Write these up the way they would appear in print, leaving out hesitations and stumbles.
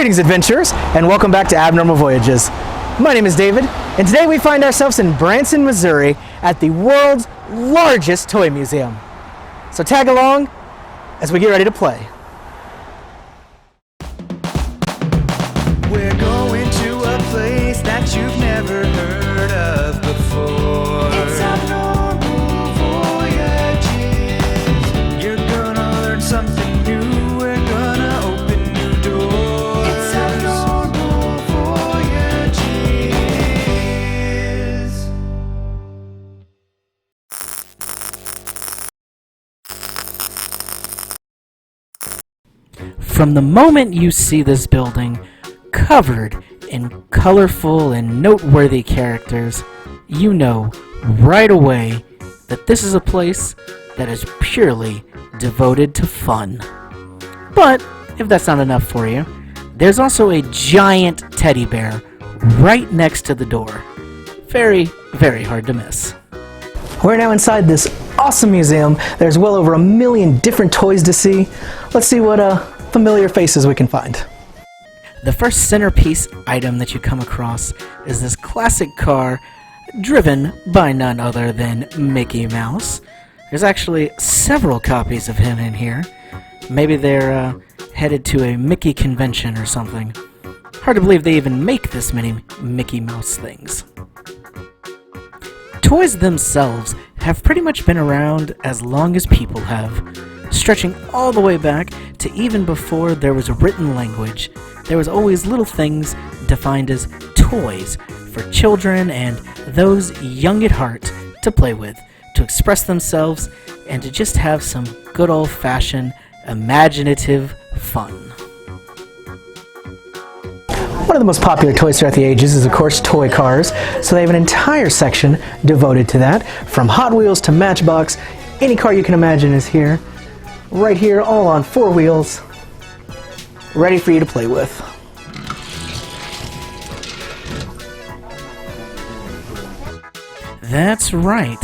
Greetings, adventurers, and welcome back to Abnormal Voyages. My name is David, and today we find ourselves in Branson, Missouri at the world's largest toy museum. So tag along as we get ready to play. We're going to a place that you've never heard of before. It's Abnormal Voyages. You're gonna learn something new. We're gonna open new doors. It's Abnormal Voyages. From the moment you see this building, covered in colorful and noteworthy characters, you know right away that this is a place that is purely devoted to fun. But if that's not enough for you, there's also a giant teddy bear right next to the door. Very, very hard to miss. We're now inside this awesome museum. There's well over 1 million different toys to see. Let's see what familiar faces we can find. The first centerpiece item that you come across is this classic car driven by none other than Mickey Mouse. There's actually several copies of him in here. Maybe they're headed to a Mickey convention or something. Hard to believe they even make this many Mickey Mouse things. Toys themselves have pretty much been around as long as people have, stretching all the way back to even before there was a written language. There was always little things defined as toys for children and those young at heart to play with, to express themselves, and to just have some good old-fashioned imaginative fun. One of the most popular toys throughout the ages is, of course, toy cars. So they have an entire section devoted to that, from Hot Wheels to Matchbox. Any car you can imagine is here. Right here, all on 4 wheels, ready for you to play with. That's right.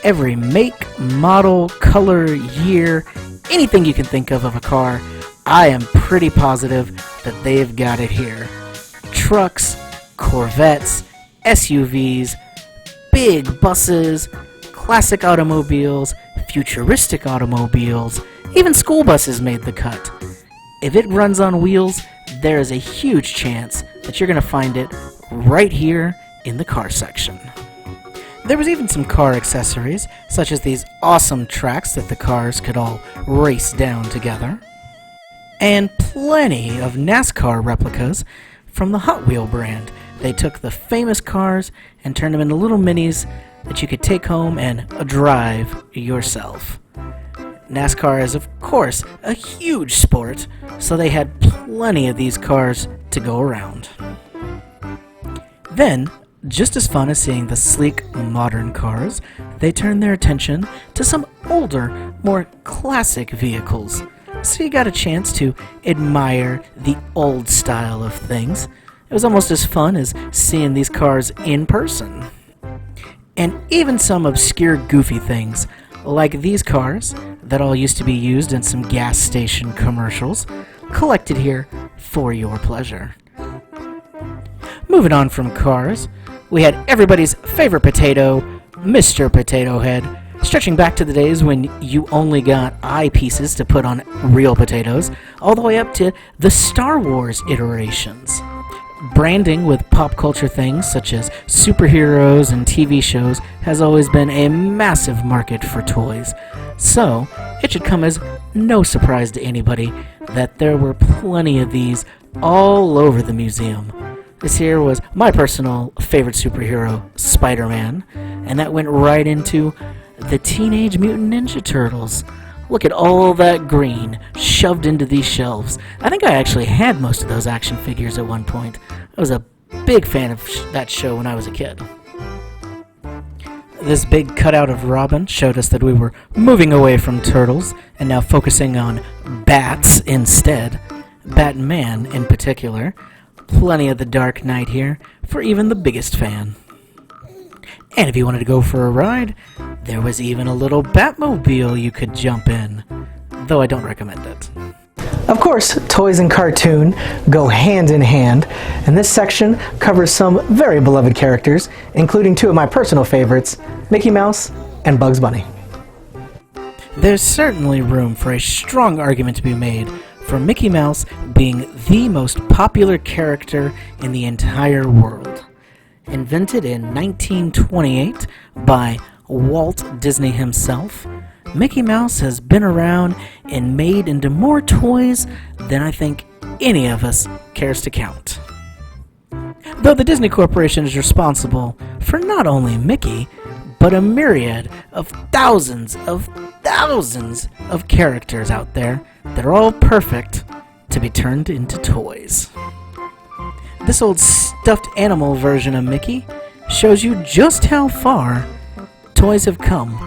Every make, model, color, year, anything you can think of a car, I am pretty positive that they've got it here. Trucks, Corvettes, SUVs, big buses, classic automobiles, futuristic automobiles, even school buses made the cut. If it runs on wheels, there is a huge chance that you're going to find it right here in the car section. There was even some car accessories, such as these awesome tracks that the cars could all race down together, and plenty of NASCAR replicas from the Hot Wheel brand. They took the famous cars and turned them into little minis that you could take home and drive yourself. NASCAR is, of course, a huge sport, so they had plenty of these cars to go around. Then, just as fun as seeing the sleek, modern cars, they turned their attention to some older, more classic vehicles. So you got a chance to admire the old style of things. It was almost as fun as seeing these cars in person. And even some obscure, goofy things, like these cars that all used to be used in some gas station commercials, collected here for your pleasure. Moving on from cars, we had everybody's favorite potato, Mr. Potato Head, stretching back to the days when you only got eyepieces to put on real potatoes, all the way up to the Star Wars iterations. Branding with pop culture things such as superheroes and TV shows has always been a massive market for toys, so it should come as no surprise to anybody that there were plenty of these all over the museum. This here was my personal favorite superhero, Spider-Man, and that went right into the Teenage Mutant Ninja Turtles. Look at all that green shoved into these shelves. I think I actually had most of those action figures at one point. I was a big fan of that show when I was a kid. This big cutout of Robin showed us that we were moving away from turtles and now focusing on bats instead. Batman in particular. Plenty of the Dark Knight here for even the biggest fan. And if you wanted to go for a ride, there was even a little Batmobile you could jump in, though I don't recommend it. Of course, toys and cartoon go hand in hand, and this section covers some very beloved characters, including two of my personal favorites, Mickey Mouse and Bugs Bunny. There's certainly room for a strong argument to be made for Mickey Mouse being the most popular character in the entire world. Invented in 1928 by Walt Disney himself, Mickey Mouse has been around and made into more toys than I think any of us cares to count. Though the Disney Corporation is responsible for not only Mickey, but a myriad of thousands of characters out there that are all perfect to be turned into toys. This old stuffed animal version of Mickey shows you just how far toys have come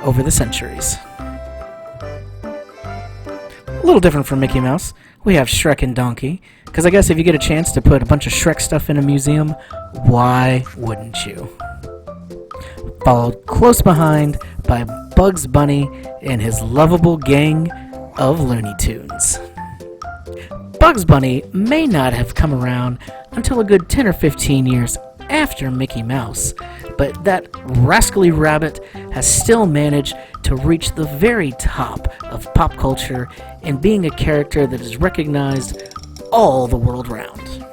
over the centuries. A little different from Mickey Mouse, we have Shrek and Donkey, because I guess if you get a chance to put a bunch of Shrek stuff in a museum, why wouldn't you? Followed close behind by Bugs Bunny and his lovable gang of Looney Tunes. Bugs Bunny may not have come around until a good 10 or 15 years after Mickey Mouse, but that rascally rabbit has still managed to reach the very top of pop culture in being a character that is recognized all the world round.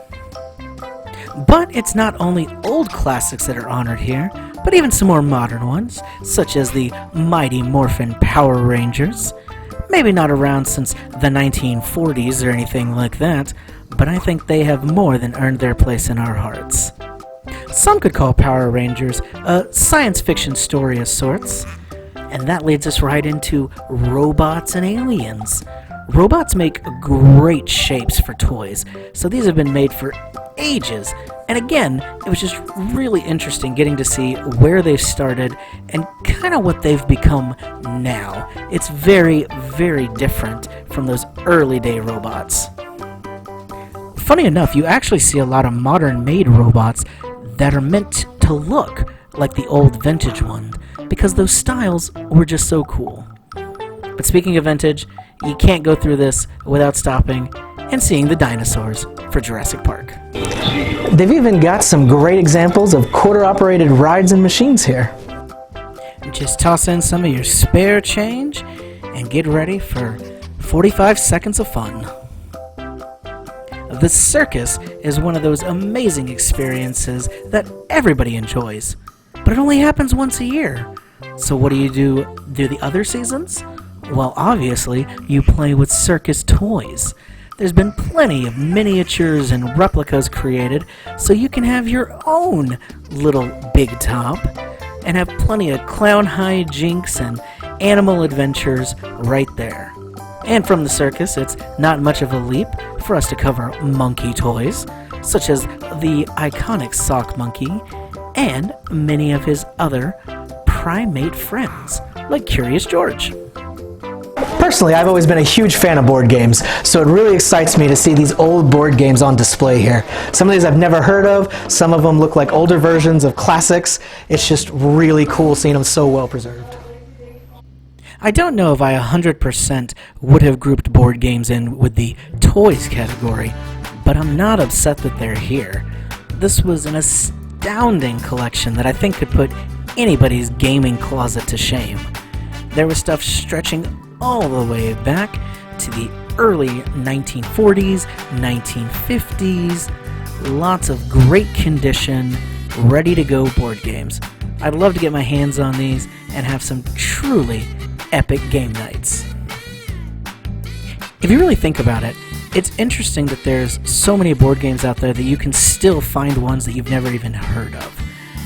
But it's not only old classics that are honored here, but even some more modern ones, such as the Mighty Morphin Power Rangers. Maybe not around since the 1940s or anything like that, but I think they have more than earned their place in our hearts. Some could call Power Rangers a science fiction story of sorts, and that leads us right into robots and aliens. Robots make great shapes for toys, so these have been made for ages. And again, it was just really interesting getting to see where they've started and kind of what they've become now. It's very, very different from those early day robots. Funny enough, you actually see a lot of modern-made robots that are meant to look like the old vintage one, because those styles were just so cool. But speaking of vintage, you can't go through this without stopping and seeing the dinosaurs for Jurassic Park. They've even got some great examples of quarter-operated rides and machines here. Just toss in some of your spare change and get ready for 45 seconds of fun. The circus is one of those amazing experiences that everybody enjoys, but it only happens once a year. So what do you do the other seasons? Well, obviously, you play with circus toys. There's been plenty of miniatures and replicas created, so you can have your own little Big Top and have plenty of clown hijinks and animal adventures right there. And from the circus, it's not much of a leap for us to cover monkey toys, such as the iconic sock monkey and many of his other primate friends, like Curious George. Personally, I've always been a huge fan of board games, so it really excites me to see these old board games on display here. Some of these I've never heard of, some of them look like older versions of classics. It's just really cool seeing them so well preserved. I don't know if I 100% would have grouped board games in with the toys category, but I'm not upset that they're here. This was an astounding collection that I think could put anybody's gaming closet to shame. There was stuff stretching all the way back to the early 1940s, 1950s, lots of great condition, ready-to-go board games. I'd love to get my hands on these and have some truly epic game nights. If you really think about it, it's interesting that there's so many board games out there that you can still find ones that you've never even heard of.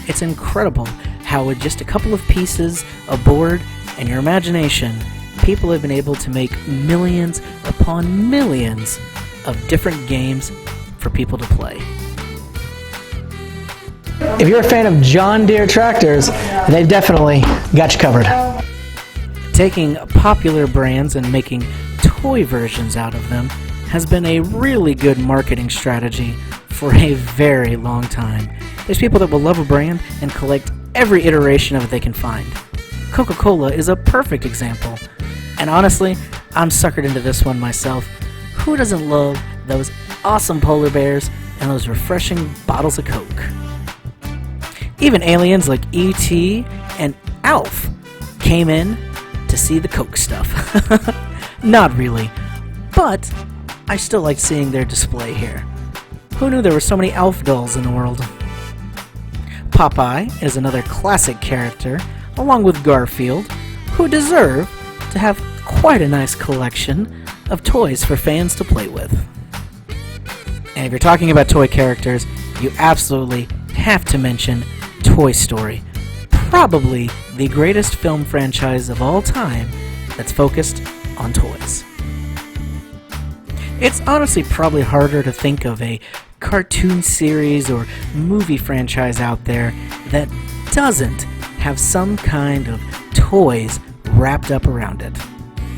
It's incredible how with just a couple of pieces, a board, and your imagination, people have been able to make millions upon millions of different games for people to play. If you're a fan of John Deere tractors, they've definitely got you covered. Taking popular brands and making toy versions out of them has been a really good marketing strategy for a very long time. There's people that will love a brand and collect every iteration of it they can find. Coca-Cola is a perfect example. And honestly, I'm suckered into this one myself. Who doesn't love those awesome polar bears and those refreshing bottles of Coke? Even aliens like E.T. and Alf came in to see the Coke stuff. Not really, but I still like seeing their display here. Who knew there were so many Alf dolls in the world? Popeye is another classic character, along with Garfield, who deserve to have quite a nice collection of toys for fans to play with. And if you're talking about toy characters, you absolutely have to mention Toy Story, probably the greatest film franchise of all time that's focused on toys. It's honestly probably harder to think of a cartoon series or movie franchise out there that doesn't have some kind of toys wrapped up around it.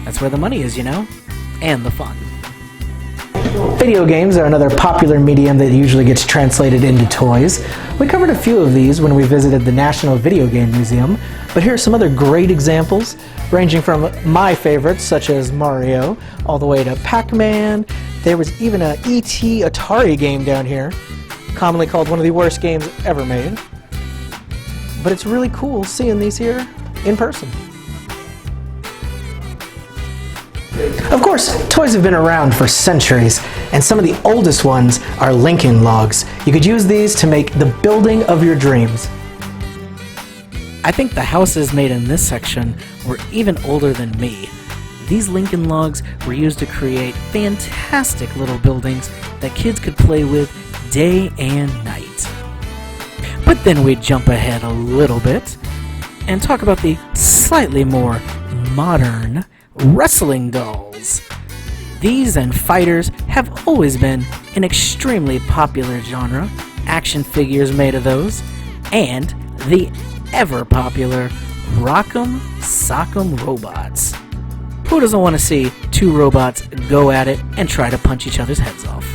That's where the money is, and the fun. Video games are another popular medium that usually gets translated into toys. We covered a few of these when we visited the National Video Game Museum, but here are some other great examples, ranging from my favorites such as Mario, all the way to Pac-Man. There was even a E.T. Atari game down here, commonly called one of the worst games ever made. But it's really cool seeing these here in person. Of course, toys have been around for centuries, and some of the oldest ones are Lincoln Logs. You could use these to make the building of your dreams. I think the houses made in this section were even older than me. These Lincoln Logs were used to create fantastic little buildings that kids could play with day and night. But then we'd jump ahead a little bit and talk about the slightly more modern wrestling dolls. These and fighters have always been an extremely popular genre. Action figures made of those, and the ever-popular Rock'em Sock'em robots. Who doesn't want to see two robots go at it and try to punch each other's heads off?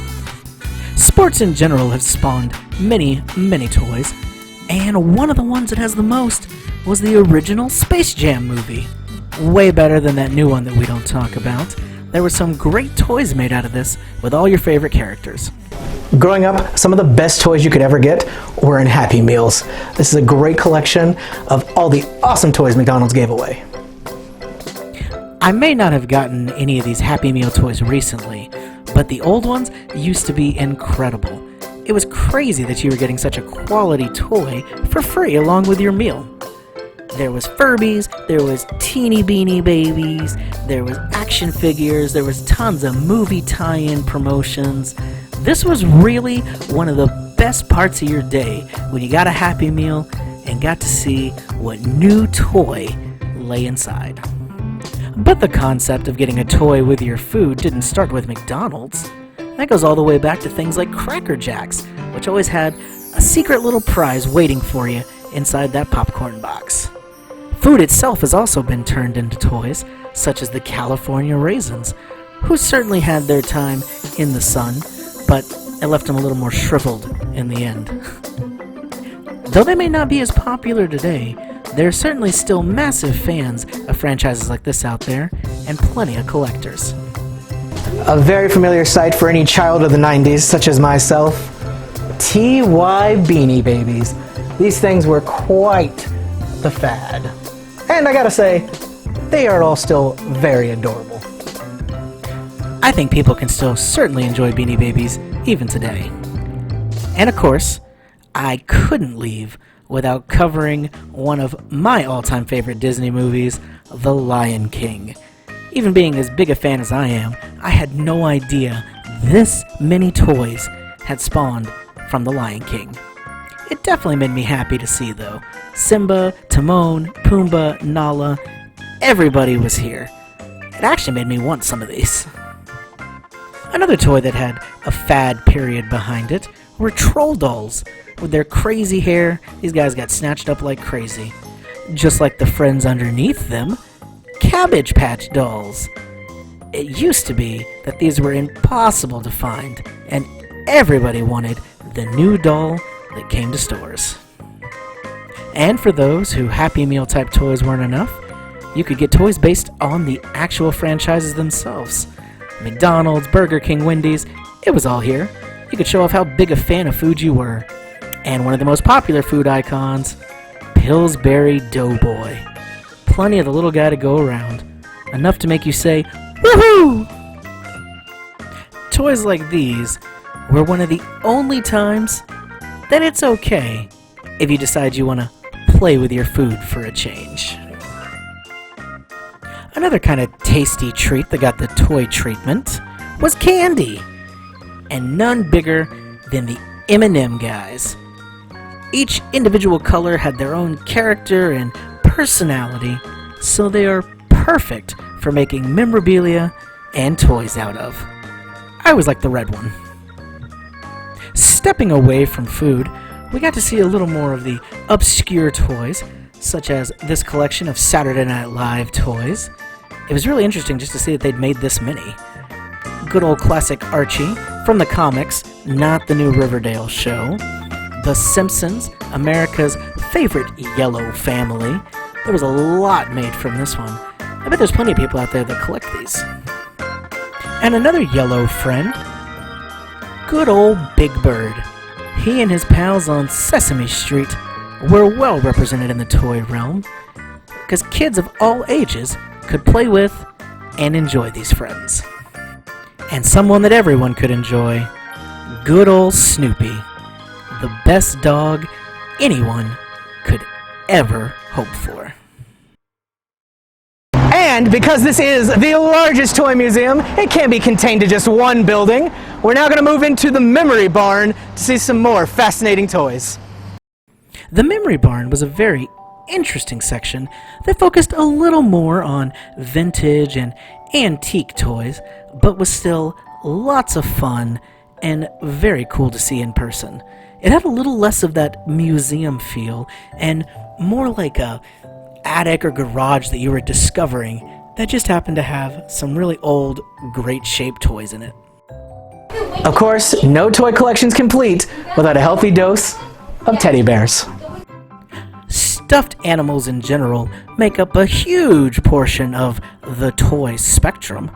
Sports in general have spawned many, many toys, and one of the ones that has the most was the original Space Jam movie. Way better than that new one that we don't talk about. There were some great toys made out of this with all your favorite characters. Growing up, some of the best toys you could ever get were in Happy Meals. This is a great collection of all the awesome toys McDonald's gave away. I may not have gotten any of these Happy Meal toys recently, but the old ones used to be incredible. It was crazy that you were getting such a quality toy for free along with your meal. There was Furbies, there was teeny Beanie Babies, there was action figures, there was tons of movie tie-in promotions. This was really one of the best parts of your day when you got a Happy Meal and got to see what new toy lay inside. But the concept of getting a toy with your food didn't start with McDonald's. That goes all the way back to things like Cracker Jacks, which always had a secret little prize waiting for you inside that popcorn box. Food itself has also been turned into toys, such as the California Raisins, who certainly had their time in the sun, but it left them a little more shriveled in the end. Though they may not be as popular today, there are certainly still massive fans of franchises like this out there, and plenty of collectors. A very familiar sight for any child of the 90s, such as myself, TY Beanie Babies. These things were quite the fad. And I gotta say, they are all still very adorable. I think people can still certainly enjoy Beanie Babies even today. And of course, I couldn't leave without covering one of my all-time favorite Disney movies, The Lion King. Even being as big a fan as I am, I had no idea this many toys had spawned from The Lion King. It definitely made me happy to see, though. Simba, Timon, Pumbaa, Nala, everybody was here. It actually made me want some of these. Another toy that had a fad period behind it were troll dolls. With their crazy hair, these guys got snatched up like crazy. Just like the friends underneath them, Cabbage Patch dolls. It used to be that these were impossible to find, and everybody wanted the new doll that came to stores. And for those who Happy Meal type toys weren't enough, you could get toys based on the actual franchises themselves. McDonald's, Burger King, Wendy's, it was all here. You could show off how big a fan of food you were. And one of the most popular food icons, Pillsbury Doughboy. Plenty of the little guy to go around. Enough to make you say, woohoo! Toys like these were one of the only times that it's okay if you decide you want to play with your food for a change. Another kind of tasty treat that got the toy treatment was candy, and none bigger than the M&M guys. Each individual color had their own character and personality, so they are perfect for making memorabilia and toys out of. I always liked the red one. Stepping away from food, we got to see a little more of the obscure toys, such as this collection of Saturday Night Live toys. It was really interesting just to see that they'd made this many. Good old classic Archie from the comics, not the new Riverdale show. The Simpsons, America's favorite yellow family. There was a lot made from this one. I bet there's plenty of people out there that collect these. And another yellow friend, good old Big Bird. He and his pals on Sesame Street were well represented in the toy realm, because kids of all ages could play with and enjoy these friends. And someone that everyone could enjoy, good old Snoopy, the best dog anyone could ever hope for. And because this is the largest toy museum, it can't be contained to just one building. We're now going to move into the Memory Barn to see some more fascinating toys. The Memory Barn was a very interesting section that focused a little more on vintage and antique toys, but was still lots of fun and very cool to see in person. It had a little less of that museum feel and more like a attic or garage that you were discovering that just happened to have some really old, great shaped toys in it. Of course, no toy collection's complete without a healthy dose of teddy bears. Stuffed animals in general make up a huge portion of the toy spectrum,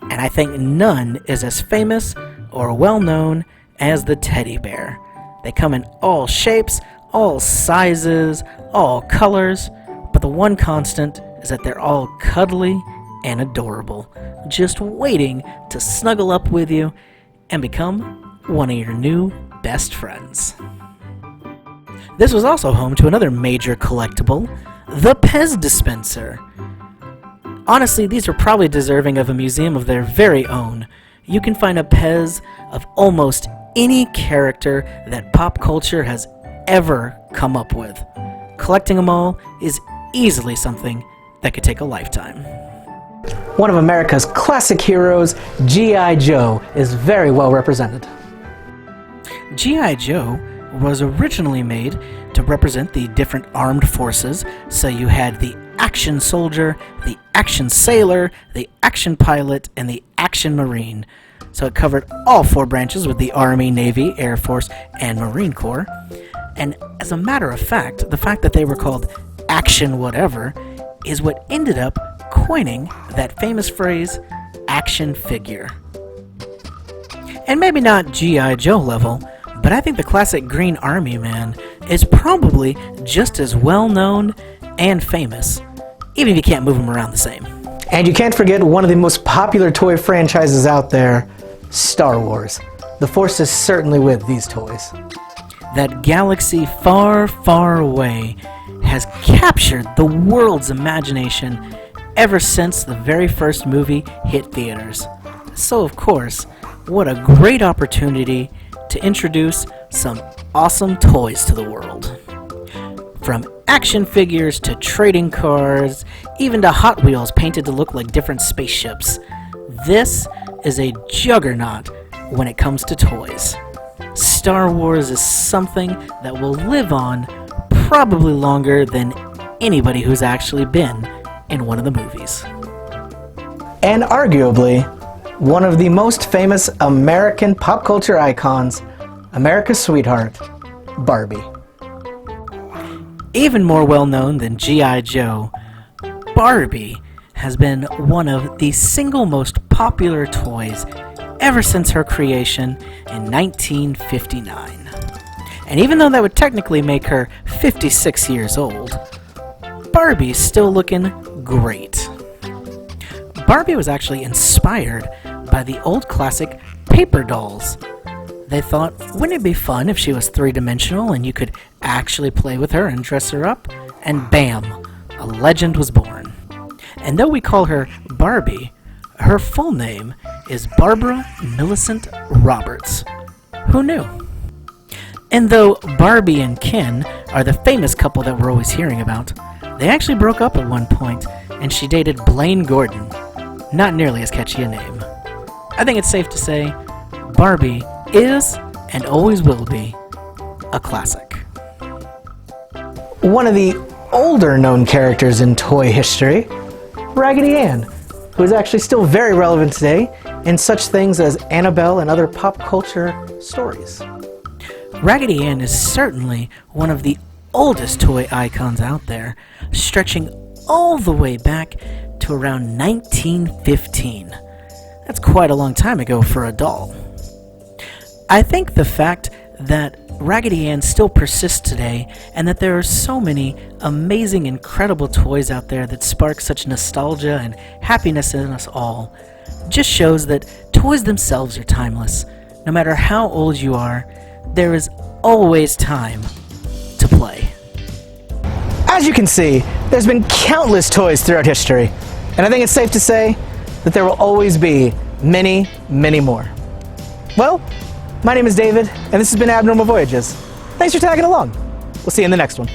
and I think none is as famous or well known as the teddy bear. They come in all shapes, all sizes, all colors, but the one constant is that they're all cuddly and adorable, just waiting to snuggle up with you and become one of your new best friends. This was also home to another major collectible, the Pez dispenser. Honestly, these are probably deserving of a museum of their very own. You can find a Pez of almost any character that pop culture has ever come up with. Collecting them all is easily something that could take a lifetime. One of America's classic heroes, G.I. Joe, is very well represented. G.I. Joe was originally made to represent the different armed forces, so you had the action soldier, the action sailor, the action pilot, and the action marine. So it covered all four branches with the Army, Navy, Air Force, and Marine Corps. And as a matter of fact, the fact that they were called action whatever is what ended up coining that famous phrase, action figure. And maybe not G.I. Joe level, but I think the classic Green Army Man is probably just as well known and famous, even if you can't move him around the same. And you can't forget one of the most popular toy franchises out there, Star Wars. The Force is certainly with these toys. That galaxy far, far away has captured the world's imagination ever since the very first movie hit theaters. So of course, what a great opportunity to introduce some awesome toys to the world. From action figures to trading cards, even to Hot Wheels painted to look like different spaceships. This is a juggernaut when it comes to toys. Star Wars is something that will live on probably longer than anybody who's actually been in one of the movies. And arguably, one of the most famous American pop culture icons, America's sweetheart, Barbie. Even more well known than G.I. Joe, Barbie has been one of the single most popular toys ever since her creation in 1959. And even though that would technically make her 56 years old, Barbie's still looking great. Barbie was actually inspired by the old classic paper dolls. They thought, wouldn't it be fun if she was three-dimensional and you could actually play with her and dress her up? And bam, a legend was born. And though we call her Barbie, her full name is Barbara Millicent Roberts. Who knew? And though Barbie and Ken are the famous couple that we're always hearing about, they actually broke up at one point, and she dated Blaine Gordon. Not nearly as catchy a name. I think it's safe to say Barbie is and always will be a classic. One of the older known characters in toy history, Raggedy Ann, who is actually still very relevant today in such things as Annabelle and other pop culture stories. Raggedy Ann is certainly one of the oldest toy icons out there, stretching all the way back to around 1915. That's quite a long time ago for a doll. I think the fact that Raggedy Ann still persists today, and that there are so many amazing, incredible toys out there that spark such nostalgia and happiness in us all, just shows that toys themselves are timeless. No matter how old you are, there is always time to play. As you can see, there's been countless toys throughout history, and I think it's safe to say that there will always be many, many more. Well, my name is David, and this has been Abnormal Voyages. Thanks for tagging along. We'll see you in the next one.